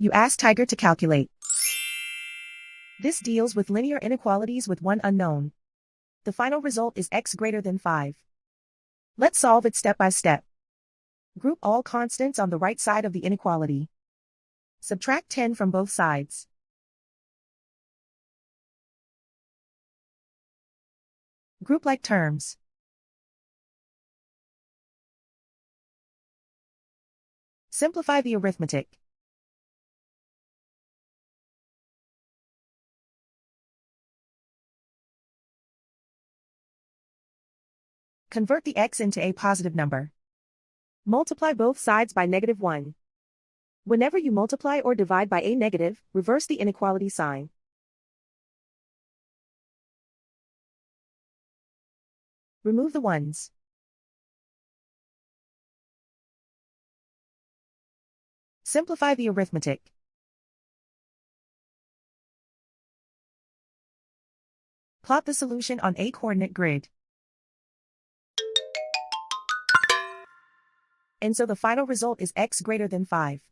You ask Tiger to calculate. This deals with linear inequalities with one unknown. The final result is x greater than 5. Let's solve it step by step. Group all constants on the right side of the inequality. Subtract 10 from both sides. Group like terms. Simplify the arithmetic. Convert the x into a positive number. Multiply both sides by -1. Whenever you multiply or divide by a negative, reverse the inequality sign. Remove the ones. Simplify the arithmetic. Plot the solution on a coordinate grid. And so the final result is x greater than 5.